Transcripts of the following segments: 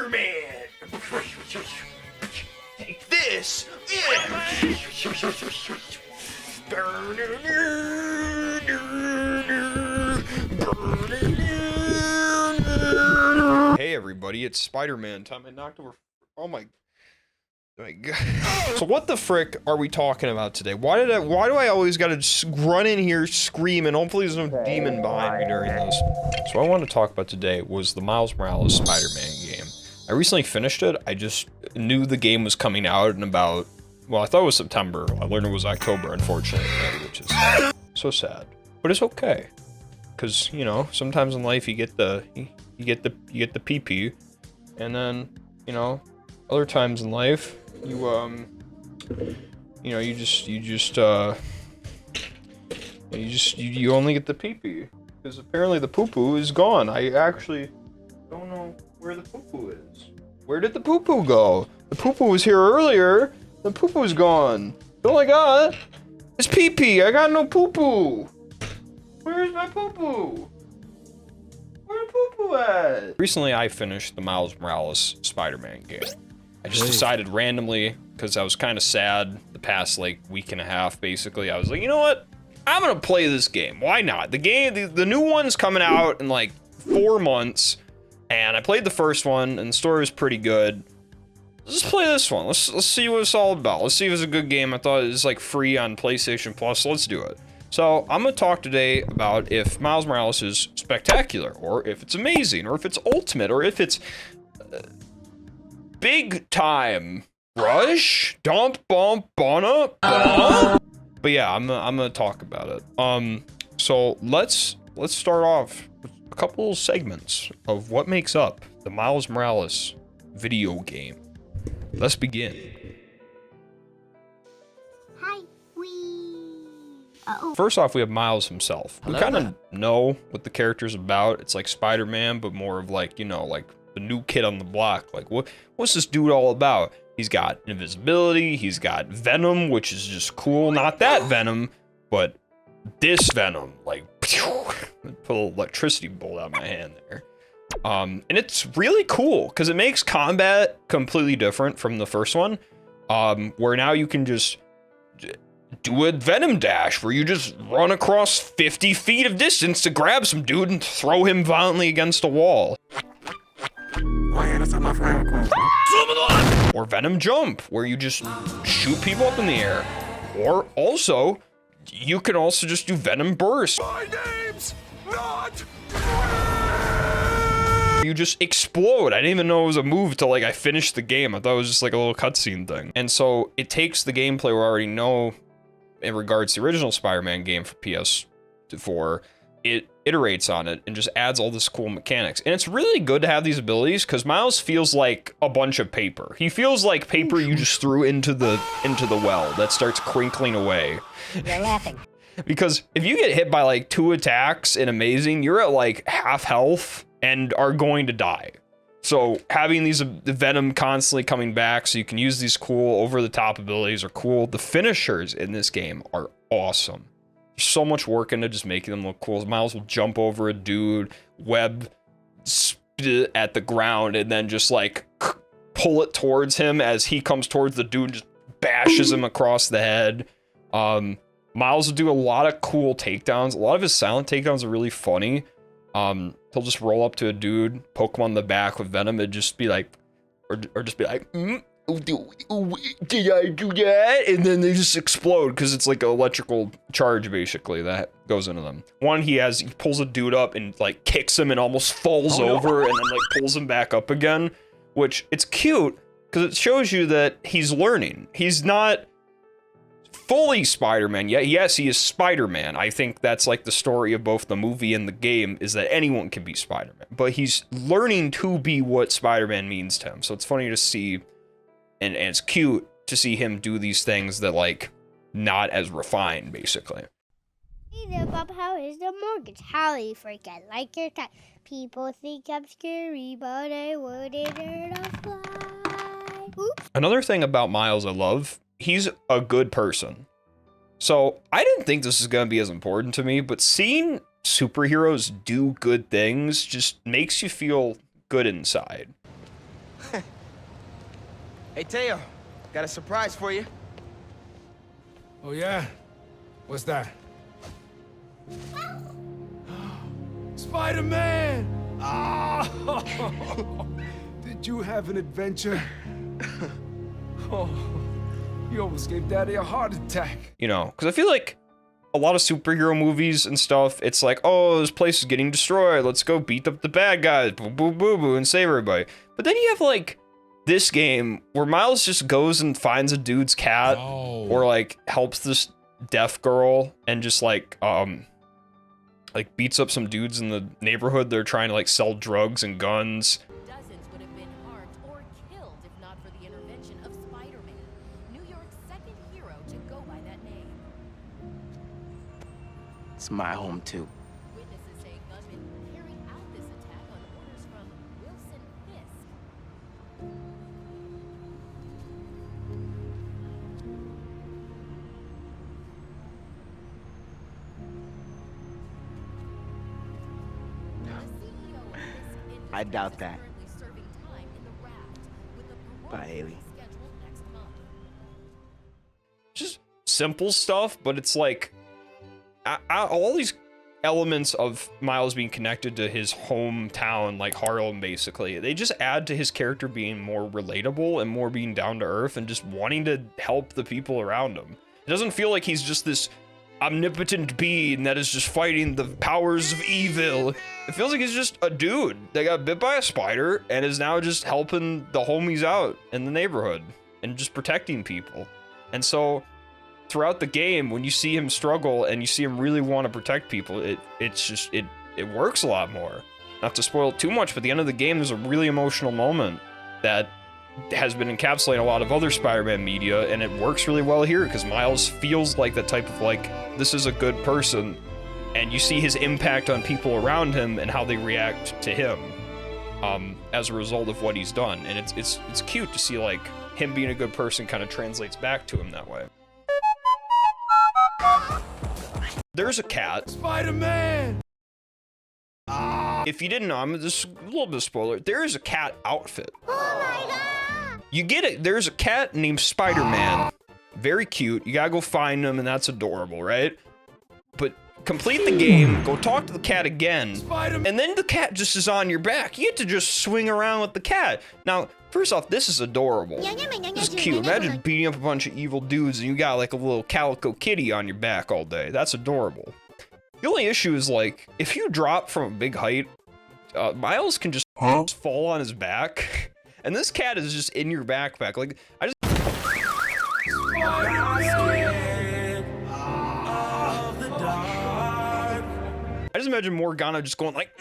Spider-Man! Take this! Hey everybody, it's Spider-Man time. I knocked over. Oh my god. So what the frick are we talking about today? Why do I always gotta run in here, scream, and hopefully there's no demon behind me during this? So what I wanted to talk about today was the Miles Morales Spider-Man game. I recently finished it. I just knew the game was coming out in about, well, I thought it was September. I learned it was October, unfortunately, which is so sad. But it's okay, because you know, sometimes in life you get the PP, and then you know, other times in life you only get the PP, because apparently the poo-poo is gone. I actually don't know where the poo-poo is. Where did the poo-poo go? The poo-poo was here earlier. The poo-poo's gone. All I got is pee-pee. I got no poo-poo. Where's my poo-poo? Where's poo-poo at? Recently, I finished the Miles Morales Spider-Man game. I just decided randomly, because I was kind of sad the past like week and a half, basically. I was like, you know what? I'm gonna play this game. Why not? The game, the new one's coming out in like 4 months, and I played the first one, and the story was pretty good. Let's play this one. Let's see what it's all about. Let's see if it's a good game. I thought it was like free on PlayStation Plus, so let's do it. So I'm gonna talk today about if Miles Morales is spectacular, or if it's amazing, or if it's ultimate, or if it's big time. Rush, dump, bump, bonna, but yeah, I'm gonna talk about it. So let's start off with a couple segments of what makes up the Miles Morales video game. Let's begin. Hi, First off, we have Miles himself. We kind of know what the character's about. It's like Spider-Man, but more of like, you know, like the new kid on the block. Like, what's this dude all about? He's got invisibility, he's got Venom, which is just cool. Not that Venom, but this Venom. Like, put an electricity bolt out of my hand there. And it's really cool, because it makes combat completely different from the first one. Where now you can just do a Venom dash, where you just run across 50 feet of distance to grab some dude and throw him violently against a wall. Or Venom Jump, where you just shoot people up in the air. Or also, you can also just do Venom Burst. My name's not... You just explode. I didn't even know it was a move till like I finished the game. I thought it was just like a little cutscene thing. And so it takes the gameplay we already know in regards to the original Spider-Man game for PS4, it iterates on it and just adds all this cool mechanics. And it's really good to have these abilities, because Miles feels like a bunch of paper. He feels like paper you just threw into the well that starts crinkling away. You're laughing. Because if you get hit by like 2 attacks in Amazing, you're at like half health and are going to die. So having these the Venom constantly coming back so you can use these cool over-the-top abilities are cool. The finishers in this game are awesome. There's so much work into just making them look cool. Miles will jump over a dude, web at the ground, and then just like pull it towards him as he comes towards the dude, just bashes him across the head. Miles will do a lot of cool takedowns. A lot of his silent takedowns are really funny. He'll just roll up to a dude, poke him on the back with Venom, and just be like, or just be like, did I do that? And then they just explode, because it's like an electrical charge basically that goes into them. One, he pulls a dude up and like kicks him and almost falls over, and then like pulls him back up again, which it's cute because it shows you that he's learning. He's not fully Spider-Man yet. Yes, he is Spider-Man. I think that's like the story of both the movie and the game, is that anyone can be Spider-Man, but he's learning to be what Spider-Man means to him. So it's funny to see, and it's cute to see him do these things that like not as refined, basically. Hey there, Bob. How is the mortgage? How do you forget like your time? People think I'm scary, but I wouldn't hurt a fly. Oops. Another thing about Miles I love, he's a good person. So I didn't think this was going to be as important to me, but seeing superheroes do good things just makes you feel good inside. Hey, Teo, got a surprise for you. Oh, yeah? What's that? Spider-Man! Oh! Did you have an adventure? Oh, you almost gave Daddy a heart attack. You know, because I feel like a lot of superhero movies and stuff, it's like, oh, this place is getting destroyed. Let's go beat up the bad guys, boo, boo, boo, boo, and save everybody. But then you have, like, this game where Miles just goes and finds a dude's cat, or, like, helps this deaf girl and just, like beats up some dudes in the neighborhood. They're trying to, like, sell drugs and guns. Dozens would have been harmed or killed if not for the intervention of Spider-Man, New York's second hero to go by that name. It's my home, too. Witnesses say gunmen carried out this attack on orders from Wilson Fisk. I doubt that. Bye, Haley. Just simple stuff, but it's like all these elements of Miles being connected to his hometown, like Harlem, basically, they just add to his character being more relatable and more being down to earth and just wanting to help the people around him. It doesn't feel like he's just this omnipotent being that is just fighting the powers of evil. It feels like he's just a dude that got bit by a spider and is now just helping the homies out in the neighborhood and just protecting people. And so throughout the game, when you see him struggle and you see him really want to protect people, it works a lot more. Not to spoil it too much, but at the end of the game, there's a really emotional moment that has been encapsulating a lot of other Spider-Man media, and it works really well here because Miles feels like that type of, like, this is a good person, and you see his impact on people around him and how they react to him as a result of what he's done. And it's cute to see, like, him being a good person kind of translates back to him that way. There's a cat. Spider-Man! If you didn't know, I'm just a little bit of spoiler. There is a cat outfit. Oh my god! You get it. There's a cat named Spider-Man. Very cute. You gotta go find him, and that's adorable, right? But complete the game, go talk to the cat again, and then the cat just is on your back. You get to just swing around with the cat. Now, first off, this is adorable. This is cute. Imagine beating up a bunch of evil dudes and you got like a little calico kitty on your back all day. That's adorable. The only issue is, like, if you drop from a big height, Miles can just fall on his back. And this cat is just in your backpack. Like, I just imagine Morgana just going like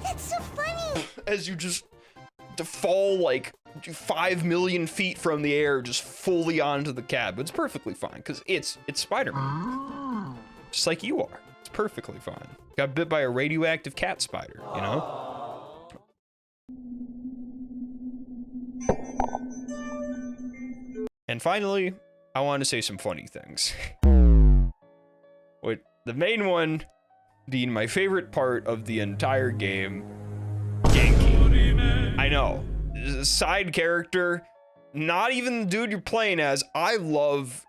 That's so funny. as you just to fall like 5 million feet from the air, just fully onto the cat. But it's perfectly fine because it's Spider-Man, just like you are. It's perfectly fine. Got bit by a radioactive cat spider, you know. And finally, I want to say some funny things. The main one being my favorite part of the entire game, Ganke. I know, side character, not even the dude you're playing as. I love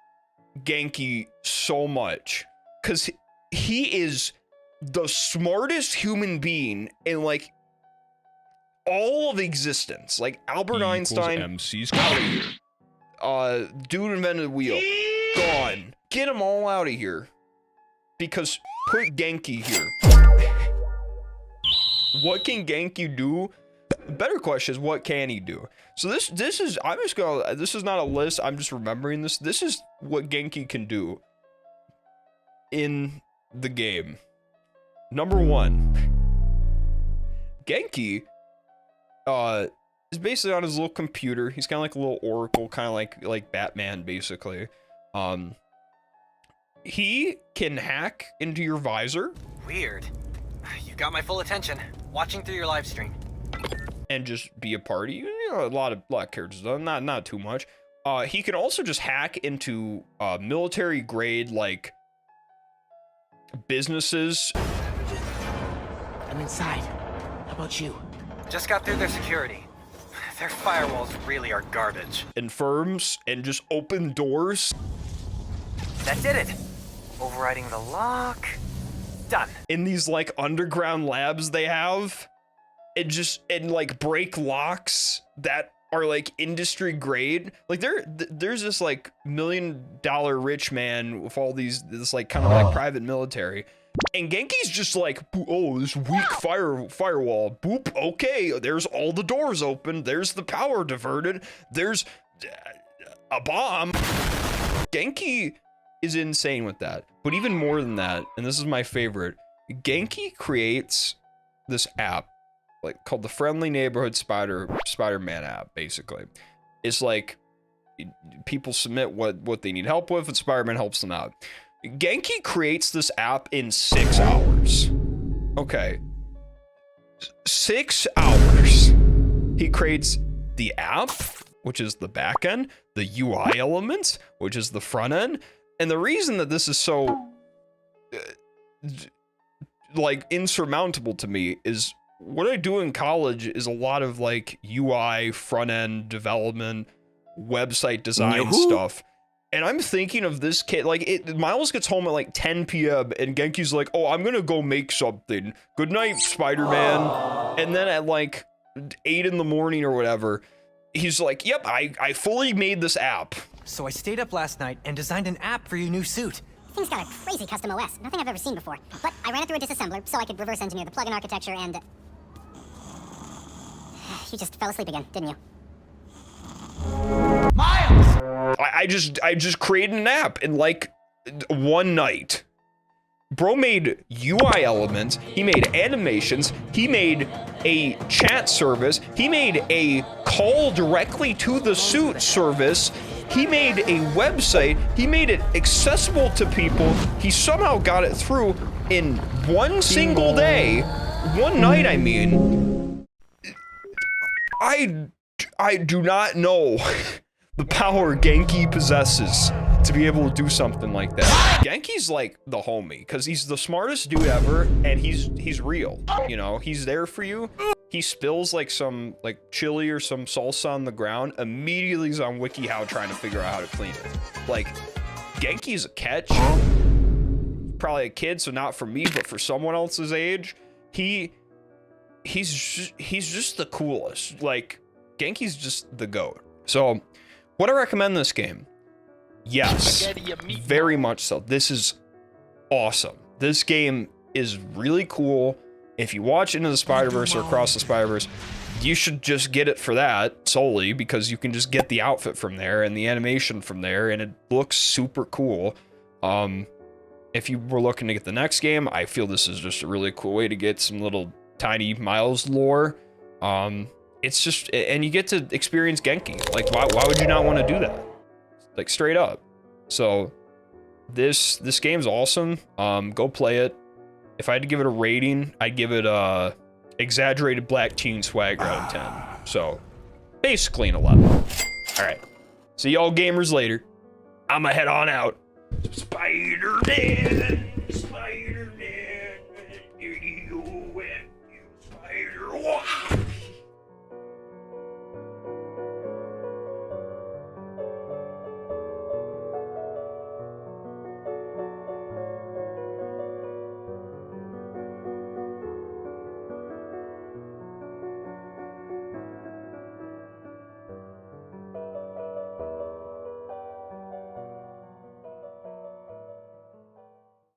Ganke so much because he is the smartest human being in like all of existence. Like Albert Einstein, MC's out of here. Dude invented the wheel, gone. Get them all out of here. Because put Ganke here. What can Ganke do? The better question is, what can he do? So this is, I'm just gonna, this is not a list, I'm just remembering this. This is what Ganke can do in the game. Number 1, Ganke is basically on his little computer. He's kind of like a little oracle, kind of like Batman, basically. He can hack into your visor. Weird. You got my full attention. Watching through your live stream. And just be a party. You know, a lot of characters, not too much. He can also just hack into military grade like businesses. I'm inside. How about you? Just got through their security. Their firewalls really are garbage. And firms and just open doors. That did it. Overriding the lock. Done. In these like underground labs they have, and like break locks that are like industry grade. Like there's this like $1 million rich man with all this like kind of like private military. And Ganke's just like, oh, this weak firewall. Boop. Okay, there's all the doors open. There's the power diverted. There's a bomb. Ganke is insane with that. But even more than that, and this is my favorite, Ganke creates this app like called the Friendly Neighborhood Spider-Man app. Basically, it's like people submit what they need help with, and Spider-Man helps them out. Ganke creates this app in 6 hours. Okay. 6 hours. He creates the app, which is the back end, the UI elements, which is the front end. And the reason that this is so like insurmountable to me is what I do in college is a lot of like UI, front end development, website design stuff. And I'm thinking of this kid, like, Miles gets home at like 10 p.m. and Genki's like, oh, I'm gonna go make something. Good night, Spider-Man. And then at like 8 in the morning or whatever, he's like, yep, I fully made this app. So I stayed up last night and designed an app for your new suit. Thing's got a crazy custom OS, nothing I've ever seen before. But I ran it through a disassembler so I could reverse engineer the plugin architecture and... You just fell asleep again, didn't you? I just created an app in like one night. Bro made UI elements, he made animations, he made a chat service, he made a call directly to the suit service, he made a website, he made it accessible to people, he somehow got it through in one single day, one night I mean. I do not know the power Ganke possesses to be able to do something like that. Ganke's like the homie, because he's the smartest dude ever, and he's real, you know? He's there for you. He spills like some like chili or some salsa on the ground, immediately he's on WikiHow trying to figure out how to clean it. Like, Ganke's a catch. Probably a kid, so not for me, but for someone else's age. He's just the coolest. Like, Ganke's just the GOAT. So, would I recommend this game? Yes, very much so. This is awesome. This game is really cool. If you watch Into the Spider-Verse or Across the Spider-Verse, you should just get it for that solely, because you can just get the outfit from there and the animation from there, and it looks super cool. If you were looking to get the next game, I feel this is just a really cool way to get some little tiny Miles lore. It's just, and you get to experience Ganke. Like, why would you not want to do that? Like, straight up. So, this game's awesome. Go play it. If I had to give it a rating, I'd give it a exaggerated black teen swagger out of 10. So, basically an 11. All right. See y'all gamers later. I'ma head on out. Spider-Man.